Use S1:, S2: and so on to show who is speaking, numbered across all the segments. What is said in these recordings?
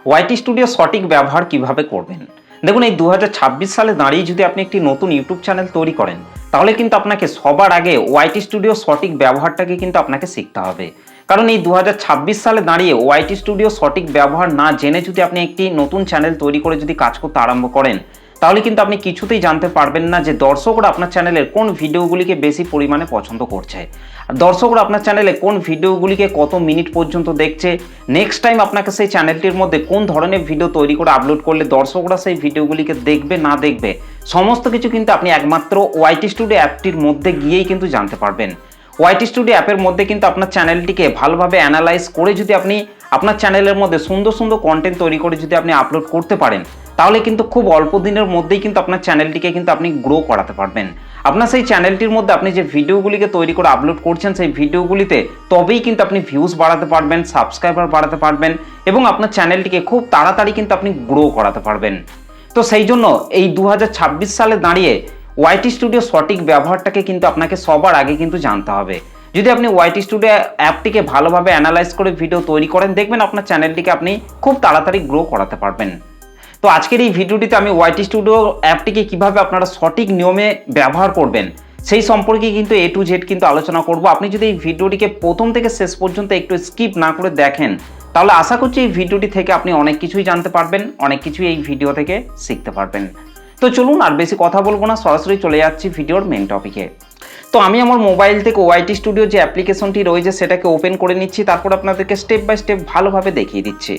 S1: YT studio সঠিক ব্যবহার কিভাবে করবেন। দেখুন, এই 2026 সালে দাঁড়িয়ে যদি আপনি একটি নতুন ইউটিউব চ্যানেল তৈরি করেন, তাহলে কিন্তু আপনাকে সবার আগে ওয়াইটি স্টুডিও সঠিক ব্যবহারটাকে কিন্তু আপনাকে শিখতে হবে। কারণ এই 2026 সালে দাঁড়িয়ে ওয়াইটি স্টুডিও সঠিক ব্যবহার না জেনে যদি আপনি একটি নতুন চ্যানেল তৈরি করে যদি কাজ করতে আরম্ভ করেন, তাহলে কিন্তু আপনি কিছুতেই জানতে পারবেন না যে দর্শকরা আপনার চ্যানেলের কোন ভিডিওগুলিকে বেশি পরিমাণে পছন্দ করছে, আর দর্শকরা আপনার চ্যানেলে কোন ভিডিওগুলিকে কত মিনিট পর্যন্ত দেখছে। নেক্সট টাইম আপনাকে সেই চ্যানেলটির মধ্যে কোন ধরনের ভিডিও তৈরি করে আপলোড করলে দর্শকরা সেই ভিডিওগুলিকে দেখবে না দেখবে, সমস্ত কিছু কিন্তু আপনি একমাত্র ওয়াইটি স্টুডিও অ্যাপটির মধ্যে গিয়েই কিন্তু জানতে পারবেন। ওয়াইটি স্টুডিও অ্যাপের মধ্যে কিন্তু আপনার চ্যানেলটিকে ভালোভাবে অ্যানালাইজ করে যদি আপনি আপনার চ্যানেলের মধ্যে সুন্দর সুন্দর কন্টেন্ট তৈরি করে যদি আপনি আপলোড করতে পারেন, তাহলে কিন্তু খুব অল্প দিনের মধ্যেই কিন্তু আপনার চ্যানেলটিকে কিন্তু আপনি গ্রো করাতে পারবেন। আপনার সেই চ্যানেলটির মধ্যে আপনি যে ভিডিওগুলিকে তৈরি করে আপলোড করছেন, সেই ভিডিওগুলিতে তবেই কিন্তু আপনি ভিউজ বাড়াতে পারবেন, সাবস্ক্রাইবার বাড়াতে পারবেন এবং আপনার চ্যানেলটিকে খুব তাড়াতাড়ি কিন্তু আপনি গ্রো করাতে পারবেন। তো সেই জন্য এই 2026 সালে দাঁড়িয়ে ওয়াইটি স্টুডিও সঠিক ব্যবহারটাকে কিন্তু আপনাকে সবার আগে কিন্তু জানতে হবে। যদি আপনি ওয়াইটি স্টুডিও অ্যাপটিকে ভালোভাবে অ্যানালাইজ করে ভিডিও তৈরি করেন, দেখবেন আপনার চ্যানেলটিকে আপনি খুব তাড়াতাড়ি গ্রো করাতে পারবেন। তো আজকের এই ভিডিওটিতে আমি ওয়াইটি স্টুডিও অ্যাপটিকে কিভাবে আপনারা সঠিক নিয়মে ব্যবহার করবেন সেই সম্পর্কে কিন্তু A to Z কিন্তু আলোচনা করব। আপনি যদি এই ভিডিওটিকে প্রথম থেকে শেষ পর্যন্ত একটু স্কিপ না করে দেখেন, তাহলে আশা করছি এই ভিডিওটি থেকে আপনি অনেক কিছুই জানতে পারবেন, অনেক কিছুই এই ভিডিও থেকে শিখতে পারবেন। তো চলুন আর বেশি কথা বলবো না, সরাসরি চলে যাচ্ছি ভিডিওর মেন টপিকে। তো আমি আমার মোবাইল থেকে ওয়াইটি স্টুডিও যে অ্যাপ্লিকেশনটি রয়েছে সেটাকে ওপেন করে নিচ্ছি, তারপর আপনাদেরকে স্টেপ বাই স্টেপ ভালোভাবে দেখিয়ে দিচ্ছি।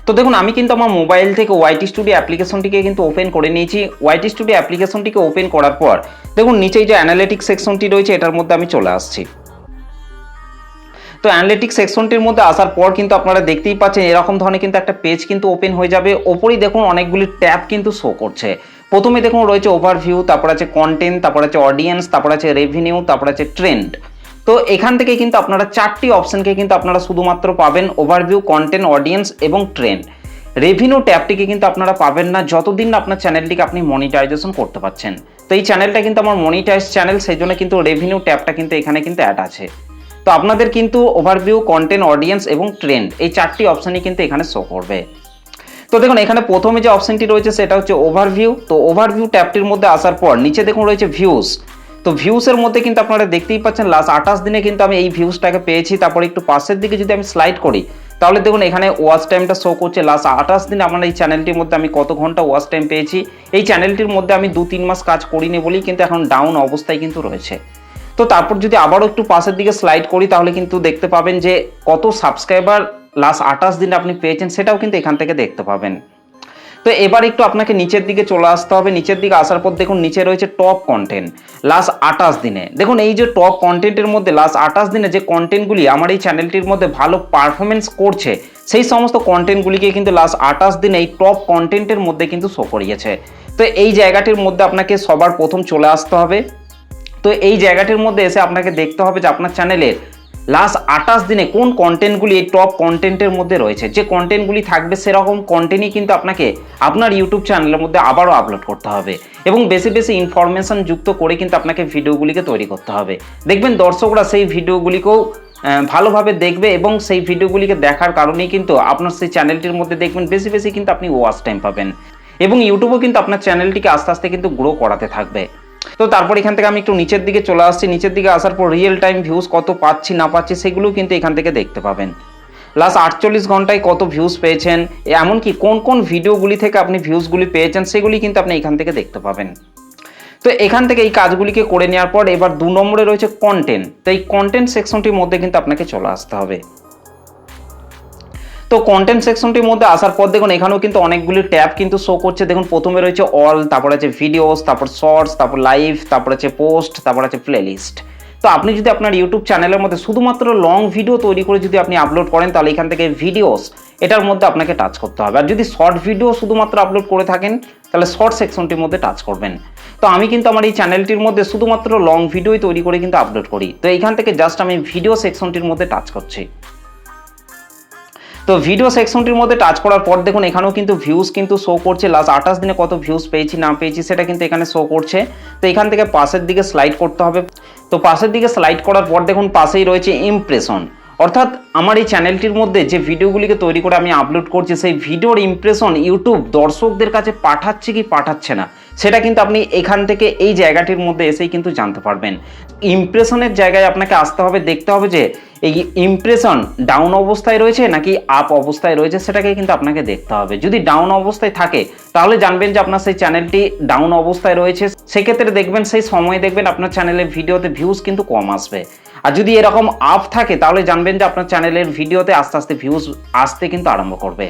S1: তো দেখুন, আমি কিন্তু আমার মোবাইল থেকে ওয়াইটি স্টুডিও অ্যাপ্লিকেশনটিকে কিন্তু ওপেন করে নিয়েছি। ওয়াইটি স্টুডিও অ্যাপ্লিকেশনটিকে ওপেন করার পর দেখুন নিচেই যে অ্যানালিটিক্স সেকশনটি রয়েছে এটার মধ্যে আমি চলে আসছি। তো অ্যানালিটিক্স সেকশনটির মধ্যে আসার পর কিন্তু আপনারা দেখতেই পাচ্ছেন এরকম ধরনের কিন্তু একটা পেজ কিন্তু ওপেন হয়ে যাবে। ওপরেই দেখুন অনেকগুলি ট্যাব কিন্তু শো করছে। প্রথমে দেখুন রয়েছে ওভারভিউ, তারপর আছে কন্টেন্ট, তারপর আছে অডিয়েন্স, তারপর আছে রেভিনিউ, তারপর আছে ট্রেন্ড। তো এখান থেকে কিন্তু আপনারা চারটি অপশনকে কিন্তু আপনারা শুধুমাত্র পাবেন, ওভারভিউ, কন্টেন্ট, অডিয়েন্স এবং ট্রেন্ড। রেভিনিউ ট্যাবটিকে কিন্তু আপনারা পাবেন না যতদিন না আপনার চ্যানেলটিকে আপনি মনিটাইজেশন করতে পারছেন। তো এই চ্যানেলটা কিন্তু আমার মনিটাইজ চ্যানেল, সেই জন্য কিন্তু রেভিনিউ ট্যাবটা কিন্তু এখানে কিন্তু অ্যাড আছে। তো আপনাদের কিন্তু ওভারভিউ, কন্টেন্ট, অডিয়েন্স এবং ট্রেন্ড এই চারটি অপশনই কিন্তু এখানে শো করবে। তো দেখুন এখানে প্রথমে যে অপশনটি রয়েছে সেটা হচ্ছে ওভারভিউ। তো ওভারভিউ ট্যাবটির মধ্যে আসার পর নিচে দেখুন রয়েছে ভিউজ। তো ভিউসের মধ্যে কিন্তু আপনারা দেখতেই পাচ্ছেন লাস্ট 28 দিনে কিন্তু আমি এই ভিউজটাকে পেয়েছি। তারপর একটু পাশের দিকে যদি আমি স্লাইড করি, তাহলে দেখুন এখানে ওয়াচ টাইমটা শো করছে লাস্ট 28 দিনে আমার এই চ্যানেলটির মধ্যে আমি কত ঘন্টা ওয়াচ টাইম পেয়েছি। এই চ্যানেলটির মধ্যে আমি 2-3 মাস কাজ করিনি বলেই কিন্তু এখন ডাউন অবস্থায় কিন্তু রয়েছে। তো তারপর যদি আবারও একটু পাশের দিকে স্লাইড করি, তাহলে কিন্তু দেখতে পাবেন যে কত সাবস্ক্রাইবার লাস্ট 28 দিনে আপনি পেয়েছেন, সেটাও কিন্তু এখান থেকে দেখতে পাবেন। তো এবার একটু আপনাকে নিচের দিকে চলে আসতে হবে। নিচের দিকে আসার পর দেখুন নিচে রয়েছে টপ কন্টেন্ট লাস্ট 28 দিনে। দেখুন এই যে টপ কন্টেন্টের মধ্যে লাস্ট 28 দিনে যে কন্টেন্টগুলি আমার এই চ্যানেলটির মধ্যে ভালো পারফরমেন্স করছে, সেই সমস্ত কন্টেন্টগুলিকে কিন্তু লাস্ট 28 দিনে এই টপ কন্টেন্টের মধ্যে কিন্তু শো করিয়েছে। তো এই জায়গাটির মধ্যে আপনাকে সবার প্রথম চলে আসতে হবে। তো এই জায়গাটির মধ্যে এসে আপনাকে দেখতে হবে যে আপনার চ্যানেলের লাস্ট 28 দিনে কোন কন্টেন্টগুলি এই টপ কন্টেন্টের মধ্যে রয়েছে। যে কন্টেন্টগুলি থাকবে সেরকম কন্টেন্টই কিন্তু আপনাকে আপনার ইউটিউব চ্যানেলের মধ্যে আবারও আপলোড করতে হবে এবং বেশি বেশি ইনফরমেশন যুক্ত করে কিন্তু আপনাকে ভিডিওগুলিকে তৈরি করতে হবে। দেখবেন দর্শকরা সেই ভিডিওগুলিকেও ভালোভাবে দেখবে এবং সেই ভিডিওগুলিকে দেখার কারণেই কিন্তু আপনার সেই চ্যানেলটির মধ্যে দেখবেন বেশি বেশি কিন্তু আপনি ওয়াচ টাইম পাবেন এবং ইউটিউবও কিন্তু আপনার চ্যানেলটিকে আস্তে আস্তে কিন্তু গ্রো করাতে থাকবে। তো তারপর এখান থেকে আমি একটু নিচের দিকে চলে আসছি। নিচের দিকে আসার পর রিয়েল টাইম ভিউজ কত পাচ্ছি না পাচ্ছি সেগুলো কিন্তু এখান থেকে দেখতে পাবেন। লাস্ট 48 ঘন্টায় কত ভিউজ পেয়েছেন, এমনকি কোন কোন ভিডিওগুলি থেকে আপনি ভিউজগুলি পেয়েছেন সেগুলি কিন্তু আপনি এখান থেকে দেখতে পাবেন। তো এখান থেকে এই কাজগুলিকে করে নেওয়ার পর এবার 2 নম্বরে রয়েছে কন্টেন্ট। তো এই কন্টেন্ট সেকশনটির মধ্যে কিন্তু আপনাকে চলে আসতে হবে। তো কন্টেন্ট সেকশনটির মধ্যে আসার পর দেখুন এখানেও কিন্তু অনেকগুলি ট্যাব কিন্তু শো করছে। দেখুন প্রথমে রয়েছে অল, তারপর আছে ভিডিওস, তারপর শর্টস, তারপর লাইভ, তারপর আছে পোস্ট, তারপর আছে প্লেলিস্ট। তো আপনি যদি আপনার ইউটিউব চ্যানেলের মধ্যে শুধুমাত্র লং ভিডিও তৈরি করে যদি আপনি আপলোড করেন, তাহলে এখান থেকে ভিডিওস এটার মধ্যে আপনাকে টাচ করতে হবে। আর যদি শর্ট ভিডিও শুধুমাত্র আপলোড করে থাকেন, তাহলে শর্ট সেকশনটির মধ্যে টাচ করবেন। তো আমি কিন্তু আমার এই চ্যানেলটির মধ্যে শুধুমাত্র লং ভিডিওই তৈরি করে কিন্তু আপলোড করি। তো এইখান থেকে জাস্ট আমি ভিডিও সেকশনটির মধ্যে টাচ করছি। তো ভিডিও সেকশনটির মধ্যে টাচ করার পর দেখুন এখানেও কিন্তু ভিউজ কিন্তু শো করছে। লাস্ট 28 দিনে কত ভিউজ পেয়েছি না পেয়েছি সেটা কিন্তু এখানে শো করছে। তো এখান থেকে পাশের দিকে স্লাইড করতে হবে। তো পাশের দিকে স্লাইড করার পর দেখুন পাশেই রয়েছে ইমপ্রেশন। অর্থাৎ আমার এই চ্যানেলটির মধ্যে যে ভিডিওগুলিকে তৈরি করে আমি আপলোড করছি সেই ভিডিওর ইমপ্রেশন ইউটিউব দর্শকদের কাছে পাঠাচ্ছে কি পাঠাচ্ছে না, সেটা কিন্তু আপনি এখান থেকে এই জায়গাটির মধ্যে এসেই কিন্তু জানতে পারবেন। ইমপ্রেশনের জায়গায় আপনাকে আসতে হবে, দেখতে হবে যে এই ইমপ্রেশন ডাউন অবস্থায় রয়েছে নাকি আপ অবস্থায় রয়েছে, সেটাকে কিন্তু আপনাকে দেখতে হবে। যদি ডাউন অবস্থায় থাকে তাহলে জানবেন যে আপনার সেই চ্যানেলটি ডাউন অবস্থায় রয়েছে, সেক্ষেত্রে দেখবেন সেই সময় দেখবেন আপনার চ্যানেলের ভিডিওতে ভিউজ কিন্তু কম আসবে। আর যদি এরকম আপ থাকে তাহলে জানবেন যে আপনার চ্যানেলের ভিডিওতে আস্তে আস্তে ভিউজ আসতে কিন্তু আরম্ভ করবে।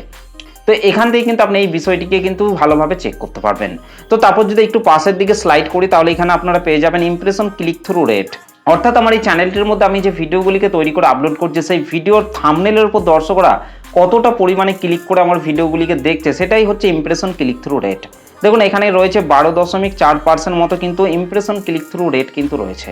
S1: তো এখান থেকে কিন্তু আপনি এই বিষয়টিকে কিন্তু ভালোভাবে চেক করতে পারবেন। তো তারপর যদি একটু পাশের দিকে স্লাইড করি তাহলে এখানে আপনারা পেয়ে যাবেন ইমপ্রেশন ক্লিক থ্রু রেট। অর্থাৎ আমার এই চ্যানেলটির মধ্যে আমি যে ভিডিওগুলিকে তৈরি করে আপলোড করছি সেই ভিডিওর থাম্বনেলের উপর দর্শকরা কতটা পরিমাণে ক্লিক করে আমার ভিডিওগুলিকে দেখছে, সেটাই হচ্ছে ইমপ্রেশন ক্লিক থ্রু রেট। দেখুন এখানে রয়েছে 12.4% মতো কিন্তু ইমপ্রেশন ক্লিক থ্রু রেট কিন্তু রয়েছে।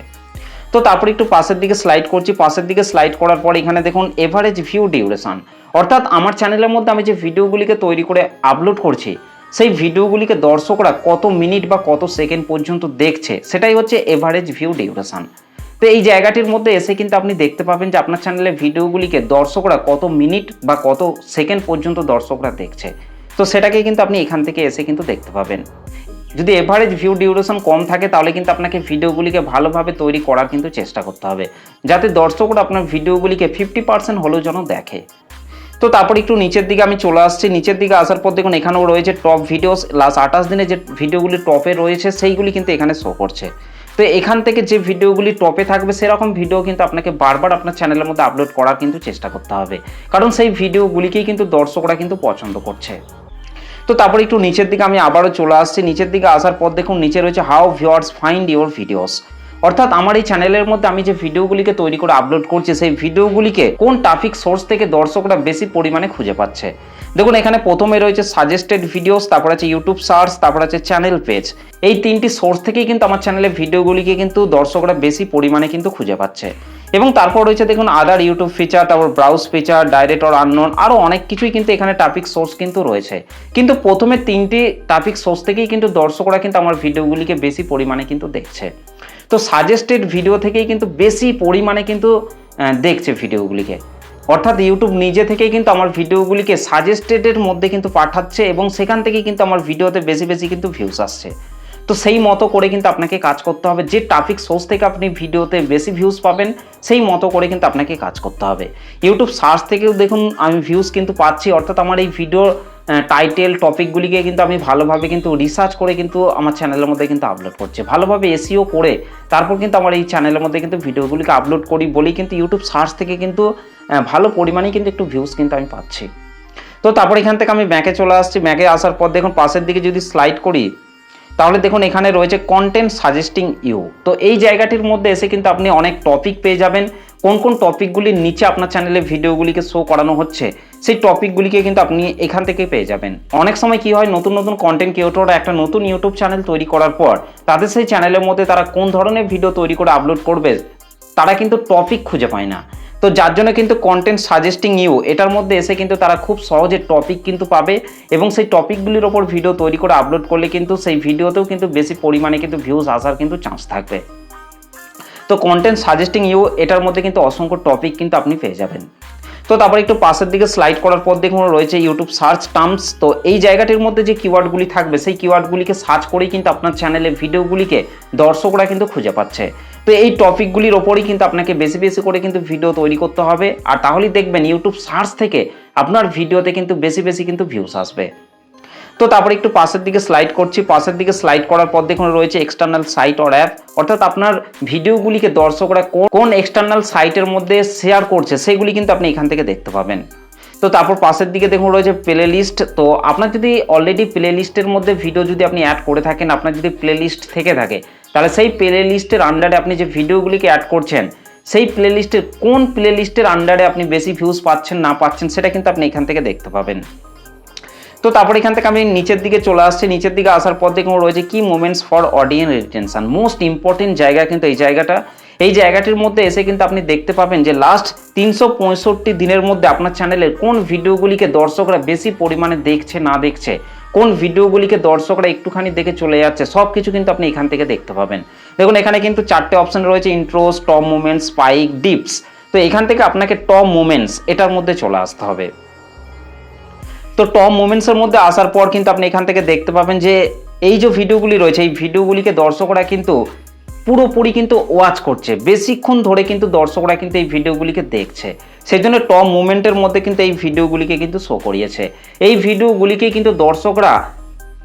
S1: তো তারপর একটু পাশের দিকে স্লাইড করছি, পাশের দিকে স্লাইড করার পর এখানে দেখুন এভারেজ ভিউ ডিউরেশন। অর্থাৎ আমার চ্যানেলের মধ্যে আমি যে ভিডিওগুলিকে তৈরি করে আপলোড করছি সেই ভিডিওগুলিকে দর্শকরা কত মিনিট বা কত সেকেন্ড পর্যন্ত দেখছে, সেটাই হচ্ছে এভারেজ ভিউ ডিউরেশন। তো এই জায়গাটির মধ্যে এসে কিন্তু আপনি দেখতে পাবেন যে আপনার চ্যানেলের ভিডিওগুলিকে দর্শকরা কত মিনিট বা কত সেকেন্ড পর্যন্ত দর্শকরা দেখছে। তো সেটাকে কিন্তু আপনি এখান থেকে এসে কিন্তু দেখতে পাবেন। যদি এভারেজ ভিউ ডিউরেশন কম থাকে তাহলে কিন্তু আপনাকে ভিডিওগুলিকে ভালোভাবে তৈরি করার কিন্তু চেষ্টা করতে হবে, যাতে দর্শকরা আপনার ভিডিওগুলিকে 50% হলেও যেন দেখে। তো তারপর একটু নিচের দিকে আমি চলে আসছি, নিচের দিকে আসার পর দেখুন এখানেও রয়েছে টপ ভিডিওস। লাস্ট 28 দিনে যে ভিডিওগুলি টপে রয়েছে সেইগুলি কিন্তু এখানে শো করছে। তো এখান থেকে যে ভিডিওগুলি টপে থাকবে সেরকম ভিডিও কিন্তু আপনাকে বারবার আপনার চ্যানেলের মধ্যে আপলোড করার কিন্তু চেষ্টা করতে হবে, কারণ সেই ভিডিওগুলিকেই কিন্তু দর্শকরা কিন্তু পছন্দ করছে। তো তারপর একটু নিচের দিকে আমি আবারও চলে আসছি, নিচের দিকে আসার পর দেখুন নিচে রয়েছে how viewers find your videos. অর্থাৎ আমার এই চ্যানেলের মধ্যে আমি যে ভিডিওগুলিকে তৈরি করে আপলোড করছি সেই ভিডিওগুলিকে কোন ট্রাফিক সোর্স থেকে দর্শকরা বেশি পরিমাণে খুঁজে পাচ্ছে। দেখুন এখানে প্রথমে রয়েছে সাজেস্টেড ভিডিওস, তারপর আছে ইউটিউব সার্চ, তারপর আছে চ্যানেল পেজ। এই তিনটি সোর্স থেকেই কিন্তু আমার চ্যানেলের ভিডিওগুলিকে কিন্তু দর্শকরা বেশি পরিমাণে কিন্তু খুঁজে পাচ্ছে। এবং তারপর রয়েছে দেখুন আদার ইউটিউব ফিচার, তারপর browse feature, direct or unknown, আরও অনেক কিছুই কিন্তু এখানে ট্রাফিক সোর্স কিন্তু রয়েছে। কিন্তু প্রথমে তিনটি ট্রাফিক সোর্স থেকেই কিন্তু দর্শকরা কিন্তু আমার ভিডিওগুলিকে বেশি পরিমাণে কিন্তু দেখছে। তো সাজেস্টেড ভিডিও থেকেই কিন্তু বেশি পরিমাণে কিন্তু দেখছে ভিডিওগুলিকে। অর্থাৎ ইউটিউব নিজে থেকেই কিন্তু আমার ভিডিওগুলিকে সাজেস্টেডের মধ্যে কিন্তু পাঠাচ্ছে এবং সেখান থেকেই কিন্তু আমার ভিডিওতে বেশি বেশি কিন্তু ভিউজ আসছে। তো সেই মতো করে কিন্তু আপনাকে কাজ করতে হবে, যে ট্রাফিক সোর্স থেকে আপনি ভিডিওতে বেশি ভিউজ পাবেন সেই মতো করে কিন্তু আপনাকে কাজ করতে হবে। ইউটিউব সার্চ থেকেও দেখুন আমি ভিউজ কিন্তু পাচ্ছি, অর্থাৎ আমার এই ভিডিওর টাইটেল টপিকগুলিকে কিন্তু আমি ভালোভাবে কিন্তু রিসার্চ করে কিন্তু আমার চ্যানেলের মধ্যে কিন্তু আপলোড করছি, ভালোভাবে এসইও করে তারপর কিন্তু আমার এই চ্যানেলের মধ্যে কিন্তু ভিডিওগুলিকে আপলোড করি বলেই কিন্তু ইউটিউব সার্চ থেকে কিন্তু ভালো পরিমাণে কিন্তু একটু ভিউজ কিন্তু আমি পাচ্ছি। তো তারপর এখান থেকে আমি ব্যাকে চলে আসছি, ব্যাকে আসার পর দেখুন পাশের দিকে যদি স্লাইড করি তাহলে দেখুন এখানে রয়েছে কন্টেন্ট সাজেস্টিং ইউ। তো এই জায়গাটির মধ্যে এসে কিন্তু আপনি অনেক টপিক পেয়ে যাবেন, কোন কোন টপিকগুলির নিচে আপনার চ্যানেলে ভিডিওগুলিকে শো করানো হচ্ছে সেই টপিকগুলিকে কিন্তু আপনি এখান থেকে পেয়ে যাবেন। অনেক সময় কি হয়, নতুন নতুন কন্টেন্ট ক্রিয়েটররা একটা নতুন ইউটিউব চ্যানেল তৈরি করার পর তাদের সেই চ্যানেলের মধ্যে তারা কোন ধরনের ভিডিও তৈরি করে আপলোড করবে তারা কিন্তু টপিক খুঁজে পায় না। তো যার জন্য কিন্তু কন্টেন্ট সাজেস্টিং ইউ এটার মধ্যে এসে কিন্তু তারা খুব সহজে টপিক কিন্তু পাবে এবং সেই টপিকগুলির ওপর ভিডিও তৈরি করে আপলোড করলে কিন্তু সেই ভিডিওতেও কিন্তু বেশি পরিমাণে কিন্তু ভিউজ আসার কিন্তু চান্স থাকবে। তো কন্টেন্ট সাজেস্টিং ইউ এটার মধ্যে কিন্তু অসংখ্য টপিক কিন্তু আপনি পেয়ে যাবেন। তো তারপর একটু পাশের দিকে স্লাইড করার পর দেখুন রয়েছে ইউটিউব সার্চ টার্মস। তো এই জায়গাটির মধ্যে যে কিওয়ার্ডগুলি থাকবে সেই কিওয়ার্ডগুলিকে সার্চ করেই কিন্তু আপনার চ্যানেলে ভিডিওগুলিকে দর্শকরা কিন্তু খুঁজে পাচ্ছে। তো এই টপিকগুলির ওপরই কিন্তু আপনাকে বেশি বেশি করে কিন্তু ভিডিও তৈরি করতে হবে, আর তাহলেই দেখবেন ইউটিউব সার্চ থেকে আপনার ভিডিওতে কিন্তু বেশি বেশি কিন্তু ভিউস আসবে। তো তারপর একটু পাশের দিকে স্লাইড করছি, পাশের দিকে স্লাইড করার পর দেখুন রয়েছে এক্সটার্নাল সাইট অর অ্যাপ। অর্থাৎ আপনার ভিডিওগুলিকে দর্শকরা কোন এক্সটার্নাল সাইটের মধ্যে শেয়ার করছে সেগুলি কিন্তু আপনি এখান থেকে দেখতে পাবেন। তো তারপর পাশের দিকে দেখুন রয়েছে প্লে লিস্ট। তো আপনার যদি অলরেডি প্লে লিস্টের মধ্যে ভিডিও যদি আপনি অ্যাড করে থাকেন, আপনার যদি প্লে লিস্ট থেকে থাকে তাহলে সেই প্লে লিস্টের আন্ডারে আপনি যে ভিডিওগুলিকে অ্যাড করছেন সেই প্লে লিস্টের কোন প্লে লিস্টের আন্ডারে আপনি বেশি ভিউজ পাচ্ছেন না পাচ্ছেন সেটা কিন্তু আপনি এখান থেকে দেখতে পাবেন। তো তারপর এখান থেকে আমি নিচের দিকে চলে আসছি, নিচের দিকে আসার পর দেখুন রয়েছে কি moments for audience retention. Most important জায়গা কিন্তু এই জায়গাটির মধ্যে এসে কিন্তু আপনি দেখতে পাবেন যে লাস্ট 365 দিনের মধ্যে আপনার চ্যানেলের কোন ভিডিওগুলিকে দর্শকরা বেশি পরিমাণে দেখছে না দেখছে, কোন ভিডিওগুলিকে দর্শকরা একটুখানি দেখে চলে যাচ্ছে, সব কিছু কিন্তু আপনি এখান থেকে দেখতে পাবেন। দেখুন এখানে কিন্তু 4টে অপশন রয়েছে, intro, top movement, spike, dips. তো এখান থেকে আপনাকে টপ মোমেন্টস এটার মধ্যে চলে আসতে হবে। তো টপ মোমেন্টসের মধ্যে আসার পর কিন্তু আপনি এখান থেকে দেখতে পাবেন যে এই যে ভিডিওগুলি রয়েছে এই ভিডিওগুলিকে দর্শকরা কিন্তু পুরোপুরি কিন্তু ওয়াচ করছে, বেশিক্ষণ ধরে কিন্তু দর্শকরা কিন্তু এই ভিডিওগুলিকে দেখছে, সেই জন্য টপ মুভমেন্টের মধ্যে কিন্তু এই ভিডিওগুলিকে কিন্তু শো করিয়েছে। এই ভিডিওগুলিকে কিন্তু দর্শকরা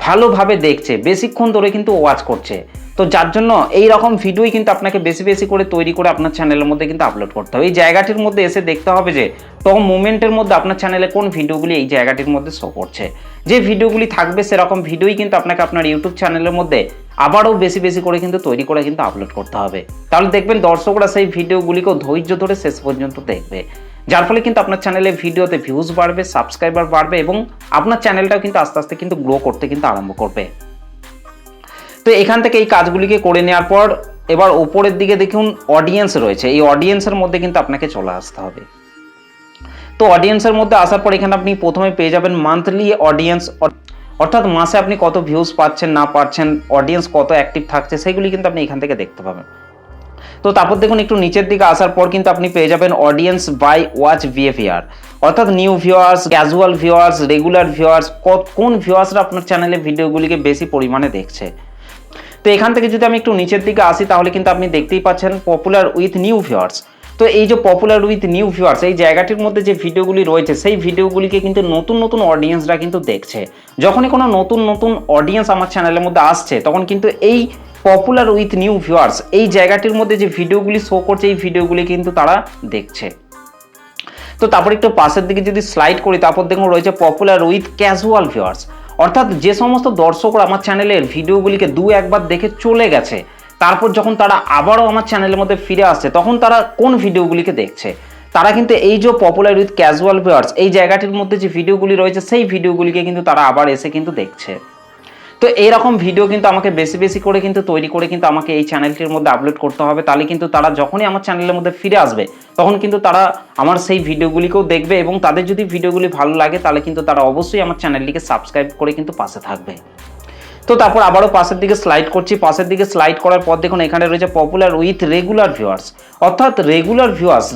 S1: ভালোভাবে দেখছে, বেশিক্ষণ ধরে কিন্তু ওয়াচ করছে। তো যার জন্য এই রকম ভিডিওই কিন্তু আপনাকে বেশি বেশি করে তৈরি করে আপনার চ্যানেলের মধ্যে কিন্তু আপলোড করতে হবে। এই জায়গাটির মধ্যে এসে দেখতে হবে যে টপ মুভমেন্টের মধ্যে আপনার চ্যানেলে কোন ভিডিওগুলি এই জায়গাটির মধ্যে শো করছে। যে ভিডিওগুলি থাকবে সেরকম ভিডিওই কিন্তু আপনাকে আপনার ইউটিউব চ্যানেলের মধ্যে আবারও বেশি বেশি করে কিন্তু তৈরি করে কিন্তু আপলোড করতে হবে। তাহলে দেখবেন দর্শকরা সেই ভিডিওগুলিকেও ধৈর্য ধরে শেষ পর্যন্ত দেখবে, যার ফলে কিন্তু আপনার চ্যানেলে ভিডিওতে ভিউজ বাড়বে, সাবস্ক্রাইবার বাড়বে এবং আপনার চ্যানেলটাও কিন্তু আস্তে আস্তে কিন্তু গ্রো করতে কিন্তু আরম্ভ করবে। তো এখান থেকে এই কাজগুলিকে করে নেওয়ার পর এবার ওপরের দিকে দেখুন অডিয়েন্স রয়েছে, এই অডিয়েন্সের মধ্যে কিন্তু আপনাকে চলে আসতে হবে। তো অডিয়েন্সের মধ্যে আসার পর এখানে আপনি প্রথমে পেয়ে যাবেন মান্থলি অডিয়েন্স, অর্থাৎ মাসে আপনি কত ভিউজ পাচ্ছেন না পাচ্ছেন, অডিয়েন্স কত অ্যাক্টিভ থাকছে সেগুলি কিন্তু আপনি এখান থেকে দেখতে পাবেন। তো তারপর দেখুন একটু নিচের দিকে আসার পর কিন্তু আপনি পেয়ে যাবেন অডিয়েন্স বাই ওয়াচ বিহেভিয়ার, অর্থাৎ new viewers, casual viewers, regular viewers, কোন ভিউয়ার্সরা আপনার চ্যানেলে ভিডিওগুলিকে বেশি পরিমাণে দেখছে। তো এখান থেকে যদি আমি একটু নিচের দিকে আসি তাহলে কিন্তু আপনি দেখতেই পাচ্ছেন পপুলার উইথ নিউ ভিউয়ার্স। তো এই যে পপুলার উইথ নিউ ভিউয়ার্স এই জায়গাটির মধ্যে যে ভিডিওগুলি রয়েছে সেই ভিডিওগুলিকে কিন্তু নতুন নতুন অডিয়েন্সরা কিন্তু দেখছে। যখনই কোনো নতুন নতুন অডিয়েন্স আমার চ্যানেলের মধ্যে আসছে তখন কিন্তু এই পপুলার উইথ নিউ ভিউয়ার্স এই জায়গাটির মধ্যে যে ভিডিওগুলি শো করছে এই ভিডিওগুলি কিন্তু তারা দেখছে। তো তারপর একটু পাশের দিকে যদি স্লাইড করি তারপর দেখুন রয়েছে পপুলার উইথ ক্যাজুয়াল ভিউয়ার্স, অর্থাৎ যে সমস্ত দর্শকরা আমার চ্যানেলের ভিডিওগুলিকে দু একবার দেখে চলে গেছে তারপর যখন তারা আবারও আমার চ্যানেলের মধ্যে ফিরে আসছে তখন তারা কোন ভিডিওগুলিকে দেখছে, তারা কিন্তু এই যে পপুলার উইথ ক্যাজুয়াল ভিউয়ার্স এই জায়গাটির মধ্যে যে ভিডিওগুলি রয়েছে সেই ভিডিওগুলিকে কিন্তু তারা আবার এসে কিন্তু দেখছে। তো এইরকম ভিডিও কিন্তু আমাকে বেশি বেশি করে কিন্তু তৈরি করে কিন্তু আমাকে এই চ্যানেলটির মধ্যে আপলোড করতে হবে, তাহলে কিন্তু তারা যখনই আমার চ্যানেলের মধ্যে ফিরে আসবে তখন কিন্তু তারা আমার সেই ভিডিওগুলিকেও দেখবে এবং তাদের যদি ভিডিওগুলি ভালো লাগে তাহলে কিন্তু তারা অবশ্যই আমার চ্যানেলটিকে সাবস্ক্রাইব করে কিন্তু পাশে থাকবে। তো তারপর আবারও পাশের দিকে স্লাইড করছি, পাশের দিকে স্লাইড করার পর দেখুন এখানে রয়েছে পপুলার উইথ রেগুলার ভিউয়ার্স, অর্থাৎ রেগুলার ভিউয়ার্স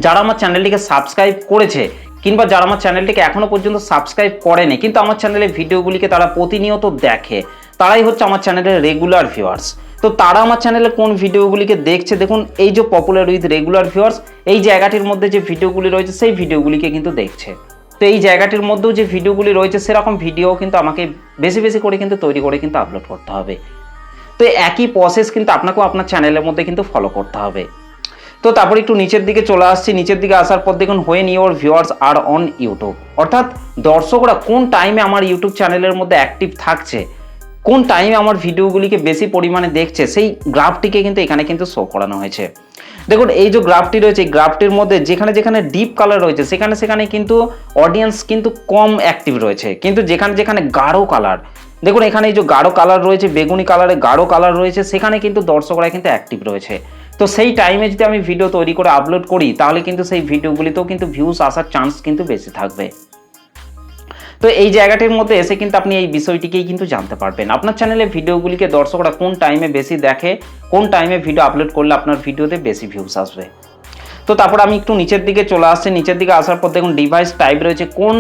S1: যারা আমার চ্যানেলটিকে সাবস্ক্রাইব করেছে কিংবা যারা আমার চ্যানেলটিকে এখনো পর্যন্ত সাবস্ক্রাইব করেনি কিন্তু আমার চ্যানেলের ভিডিওগুলিকে তারা প্রতিনিয়ত দেখে, তারাই হচ্ছে আমার চ্যানেলের রেগুলার ভিউয়ার্স। তো তারা আমার চ্যানেলে কোন ভিডিওগুলিকে দেখছে দেখুন এই যে পপুলার উইথ রেগুলার ভিউয়ার্স এই জায়গাটির মধ্যে যে ভিডিওগুলি রয়েছে সেই ভিডিওগুলিকে কিন্তু দেখছে। তো এই জায়গাটির মধ্যেও যে ভিডিওগুলি রয়েছে সেরকম ভিডিও কিন্তু আমাকে বেশি বেশি করে কিন্তু তৈরি করে কিন্তু আপলোড করতে হবে। তো একই প্রসেস কিন্তু আপনাকেও আপনার চ্যানেলের মধ্যে কিন্তু ফলো করতে হবে। তো তারপর একটু নিচের দিকে চলে আসছি, নিচের দিকে আসার পর দেখুন when your viewers are on YouTube, অর্থাৎ দর্শকরা কোন টাইমে আমার ইউটিউব চ্যানেলের মধ্যে অ্যাক্টিভ থাকছে, কোন টাইমে আমার ভিডিওগুলিকে বেশি পরিমাণে দেখছে সেই গ্রাফটিকে কিন্তু এখানে কিন্তু শো করানো হয়েছে। দেখুন এই যে গ্রাফটি রয়েছে এই গ্রাফটির মধ্যে যেখানে যেখানে ডিপ কালার রয়েছে সেখানে সেখানে কিন্তু অডিয়েন্স কিন্তু কম অ্যাক্টিভ রয়েছে, কিন্তু যেখানে যেখানে গাঢ় কালার দেখুন এখানে এই যে গাঢ় কালার রয়েছে, বেগুনি কালারে গাঢ় কালার রয়েছে, সেখানে কিন্তু দর্শকরা কিন্তু অ্যাক্টিভ রয়েছে। তো সেই টাইমে যদি আমি ভিডিও তৈরি করে আপলোড করি তাহলে কিন্তু সেই ভিডিওগুলিতেও কিন্তু ভিউজ আসার চান্স কিন্তু বেশি থাকবে। তো এই জায়গাটির মধ্যে এসে কিন্তু আপনি এই বিষয়টিকেই কিন্তু জানতে পারবেন আপনার চ্যানেলে ভিডিওগুলিকে দর্শকরা কোন টাইমে বেশি দেখে, কোন টাইমে ভিডিও আপলোড করলে আপনার ভিডিওতে বেশি ভিউজ আসবে। তো তারপর আমি একটু নিচের দিকে চলে আসছি, নিচের দিকে আসার পর দেখুন ডিভাইস টাইপ রয়েছে, কোন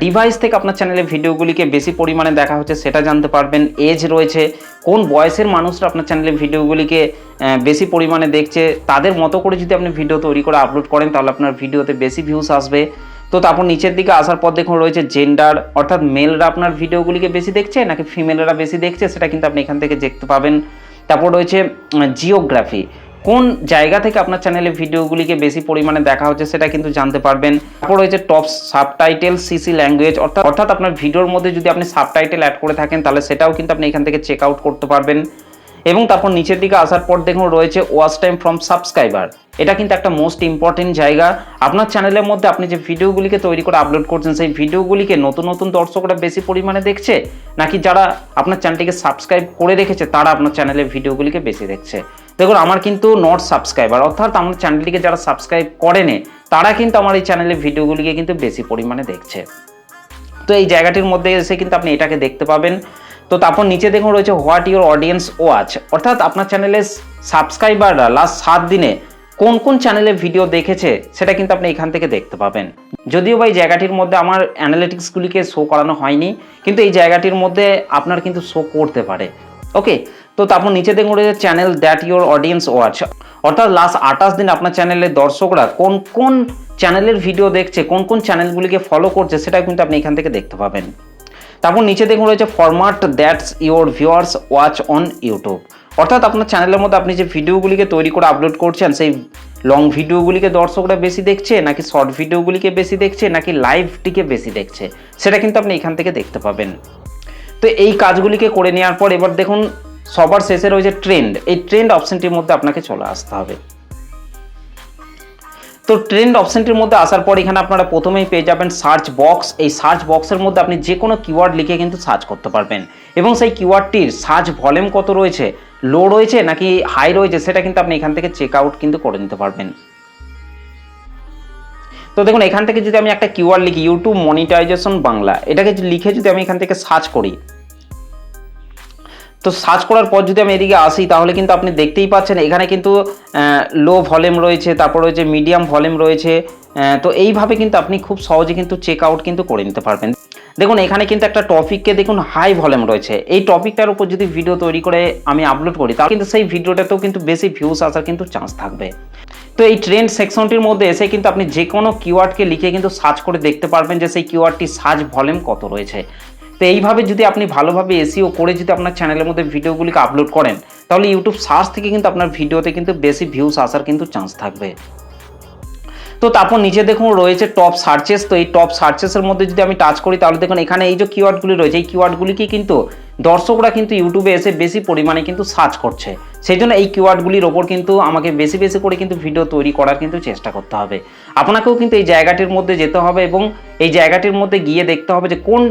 S1: ডিভাইস থেকে আপনার চ্যানেলে ভিডিওগুলিকে বেশি পরিমাণে দেখা হচ্ছে সেটা জানতে পারবেন। এজ রয়েছে, কোন বয়সের মানুষরা আপনার চ্যানেলে ভিডিওগুলিকে বেশি পরিমাণে দেখছে, তাদের মতো করে যদি আপনি ভিডিও তৈরি করে আপলোড করেন তাহলে আপনার ভিডিওতে বেশি ভিউজ আসবে। তো তারপর নিচের দিকে আসার পর দেখুন রয়েছে জেন্ডার, অর্থাৎ মেলরা আপনার ভিডিওগুলিকে বেশি দেখছে নাকি ফিমেলরা বেশি দেখছে সেটা কিন্তু আপনি এখান থেকে দেখতে পাবেন। তারপর রয়েছে জিওগ্রাফি, কোন জায়গা থেকে আপনার চ্যানেলে ভিডিওগুলিকে বেশি পরিমাণে দেখা হচ্ছে সেটা কিন্তু জানতে পারবেন। তারপর রয়েছে টপ সাবটাইটেল সিসি ল্যাঙ্গুয়েজ, অর্থাৎ আপনার ভিডিওর মধ্যে যদি আপনি সাবটাইটেল অ্যাড করে থাকেন তাহলে সেটাও কিন্তু আপনি এখান থেকে চেক আউট করতে পারবেন। এবং তারপর নিচের দিকে আসার পর দেখুন রয়েছে ওয়াচ টাইম ফ্রম সাবস্ক্রাইবার, এটা কিন্তু একটা মোস্ট ইম্পর্টেন্ট জায়গা। আপনার চ্যানেলের মধ্যে আপনি যে ভিডিওগুলিকে তৈরি করে আপলোড করছেন সেই ভিডিওগুলিকে নতুন নতুন দর্শকরা বেশি পরিমাণে দেখছে নাকি যারা আপনার চ্যানেলটিকে সাবস্ক্রাইব করে রেখেছে তারা আপনার চ্যানেলের ভিডিওগুলিকে বেশি দেখছে। দেখুন আমার কিন্তু নট সাবস্ক্রাইবার, অর্থাৎ আমার চ্যানেলটিকে যারা সাবস্ক্রাইব করেনি তারা কিন্তু আমার এই চ্যানেলের ভিডিওগুলিকে কিন্তু বেশি পরিমাণে দেখছে। তো এই জায়গাটির মধ্যে এসে কিন্তু আপনি এটাকে দেখতে পাবেন। তো তারপর নিচে দেখুন রয়েছে হোয়াট ইউর অডিয়েন্স ওয়াচ, অর্থাৎ আপনার চ্যানেলের সাবস্ক্রাইবাররা লাস্ট 7 দিনে কোন কোন চ্যানেলে ভিডিও দেখেছে সেটা কিন্তু আপনি এখান থেকে দেখতে পাবেন। যদিও বা এই জায়গাটির মধ্যে আমার অ্যানালিটিক্সগুলিকে শো করানো হয়নি, কিন্তু এই জায়গাটির মধ্যে আপনার কিন্তু শো করতে পারে। ওকে, তো তারপর নিচে দেখুন রয়েছে channel that your audience watch, অর্থাৎ লাস্ট 28 দিন আপনার চ্যানেলের দর্শকরা কোন কোন চ্যানেলের ভিডিও দেখছে, কোন কোন চ্যানেলগুলিকে ফলো করছে, সেটা কিন্তু আপনি এখান থেকে দেখতে পাবেন। তারপর নিচে দেখুন রয়েছে format that's your viewers watch on YouTube, অর্থাৎ আপনার চ্যানেলের মধ্যে আপনি যে ভিডিওগুলিকে তৈরি করে আপলোড করছেন, সেই লং ভিডিওগুলিকে দর্শকরা বেশি দেখছে, নাকি শর্ট ভিডিওগুলিকে বেশি দেখছে, নাকি লাইভটিকে বেশি দেখছে, সেটা কিন্তু আপনি এখান থেকে দেখতে পাবেন। তো এই কাজগুলিকে করে নেওয়ার পর এবার দেখুন সবার শেষে রয়েছে ট্রেন্ড। এই ট্রেন্ড অপশনটির মধ্যে আপনাকে চলে আসতে হবে। তো ট্রেন্ড অপশনটির মধ্যে আসার পর এখানে আপনারা প্রথমেই পেয়ে যাবেন সার্চ বক্স। এই সার্চ বক্সের মধ্যে আপনি যে কোনো কিওয়ার্ড লিখে কিন্তু সার্চ করতে পারবেন, এবং সেই কিওয়ার্ডটির সার্চ ভলিউম কত রয়েছে, লো রয়েছে নাকি হাই রয়েছে, সেটা কিন্তু আপনি এখান থেকে চেক আউট কিন্তু করে নিতে পারবেন। তো দেখুন এখান থেকে যদি আমি একটা কিওয়ার্ড লিখি ইউটিউব মনিটাইজেশন বাংলা, এটাকে লিখে যদি আমি এখান থেকে সার্চ করি, তো সার্চ করার পর যদি আমি এদিকে আসি তাহলে কিন্তু আপনি দেখতেই পাচ্ছেন এখানে কিন্তু লো ভলিউম রয়েছে, তারপর রয়েছে মিডিয়াম ভলিউম রয়েছে। তো এইভাবে কিন্তু আপনি খুব সহজে কিন্তু চেক আউট কিন্তু করে নিতে পারবেন। দেখুন এখানে কিন্তু একটা টপিককে দেখুন হাই ভলিউম রয়েছে, এই টপিকটার উপর যদি ভিডিও তৈরি করে আমি আপলোড করি তাহলে কিন্তু সেই ভিডিওটাতেও কিন্তু বেশি ভিউজ আসার কিন্তু চান্স থাকবে। তো এই ট্রেন্ড সেকশনটির মধ্যে এসে কিন্তু আপনি যে কোনো কিওয়ার্ডকে লিখে কিন্তু সার্চ করে দেখতে পারবেন যে সেই কিওয়ার্ডটি সার্চ ভলিউম কত রয়েছে। তো এইভাবে যদি আপনি ভালোভাবে এসইও করে যদি আপনার চ্যানেলের মধ্যে ভিডিওগুলিকে আপলোড করেন তাহলে ইউটিউব সার্চ থেকে কিন্তু আপনার ভিডিওতে কিন্তু বেশি ভিউজ আসার কিন্তু চান্স থাকবে। তো তারপর নিচে দেখুন রয়েছে টপ সার্চেস। তো এই টপ সার্চেসের মধ্যে যদি আমি টাচ করি তাহলে দেখুন এখানে এই যে কিওয়ার্ডগুলি রয়েছে, এই কিওয়ার্ডগুলিকে কিন্তু দর্শকরা কিন্তু ইউটিউবে এসে বেশি পরিমাণে কিন্তু সার্চ করছে। সেই জন্য এই কিওয়ার্ডগুলির ওপর কিন্তু আমাকে বেশি বেশি করে কিন্তু ভিডিও তৈরি করার কিন্তু চেষ্টা করতে হবে। আপনাকেও কিন্তু এই জায়গাটির মধ্যে যেতে হবে এবং এই জায়গাটির মধ্যে গিয়ে দেখতে হবে যে কোন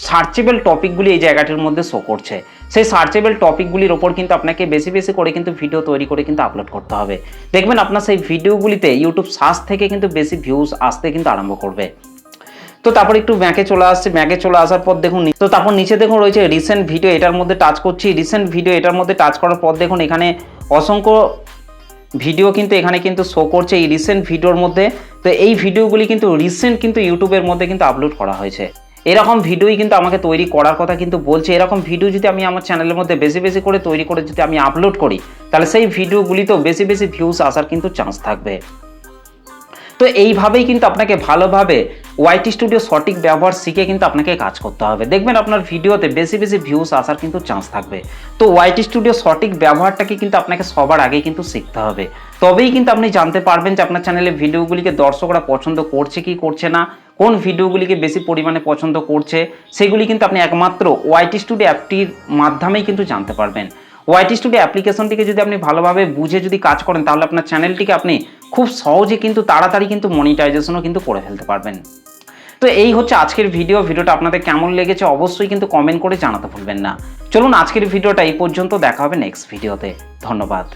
S1: সার্চেবল টপিকগুলি এই জায়গাটির মধ্যে শো করছে। সেই সার্চেবল টপিকগুলির ওপর কিন্তু আপনাকে বেশি বেশি করে কিন্তু ভিডিও তৈরি করে কিন্তু আপলোড করতে হবে। দেখবেন আপনার সেই ভিডিওগুলিতে ইউটিউব সার্চ থেকে কিন্তু বেশি ভিউজ আসতে কিন্তু আরম্ভ করবে। তো তারপর একটু ব্যাকে চলে আসছে, ব্যাকে চলে আসার পর দেখুন তো তারপর নিচে দেখুন রয়েছে রিসেন্ট ভিডিও, এটার মধ্যে টাচ করছি। রিসেন্ট ভিডিও এটার মধ্যে টাচ করার পর দেখুন এখানে অসংখ্য ভিডিও কিন্তু এখানে কিন্তু শো করছে এই রিসেন্ট ভিডিওর মধ্যে। তো এই ভিডিওগুলি কিন্তু রিসেন্ট কিন্তু ইউটিউবের মধ্যে কিন্তু আপলোড করা হয়েছে। এরকম ভিডিওই কিন্তু আমাকে তৈরি করার কথা কিন্তু বলছে। এরকম ভিডিও যদি আমি আমার চ্যানেলের মধ্যে বেশি বেশি করে তৈরি করে যদি আমি আপলোড করি তাহলে সেই ভিডিওগুলিতেও বেশি বেশি ভিউজ আসার কিন্তু চান্স থাকবে। তো এইভাবেই কিন্তু আপনাকে ভালোভাবে ওয়াইটি স্টুডিও সঠিক ব্যবহার শিখে কিন্তু আপনাকে কাজ করতে হবে। দেখবেন আপনার ভিডিওতে বেশি বেশি ভিউজ আসার কিন্তু চান্স থাকবে। তো ওয়াইটি স্টুডিও সঠিক ব্যবহারটাকে কিন্তু আপনাকে সবার আগে কিন্তু শিখতে হবে, তবেই কিন্তু আপনি জানতে পারবেন যে আপনার চ্যানেলে ভিডিওগুলিকে দর্শকরা পছন্দ করছে কি করছে না, কোন ভিডিওগুলিকে বেশি পরিমাণে পছন্দ করছে, সেগুলি কিন্তু আপনি একমাত্র ওয়াইটি স্টুডিও অ্যাপটির মাধ্যমেই কিন্তু জানতে পারবেন। ওয়াইটি স্টুডিও অ্যাপ্লিকেশনটিকে যদি আপনি ভালোভাবে বুঝে যদি কাজ করেন তাহলে আপনার চ্যানেলটিকে আপনি খুব সহজে কিন্তু তাড়াতাড়ি কিন্তু মনিটাইজেশনও কিন্তু করে ফেলতে পারবেন। তো এই হচ্ছে আজকের ভিডিওটা আপনাদের কেমন লেগেছে অবশ্যই কিন্তু কমেন্ট করে জানাতে ভুলবেন না। চলুন আজকের ভিডিওটা এই পর্যন্ত, দেখা হবে নেক্সট ভিডিওতে। ধন্যবাদ।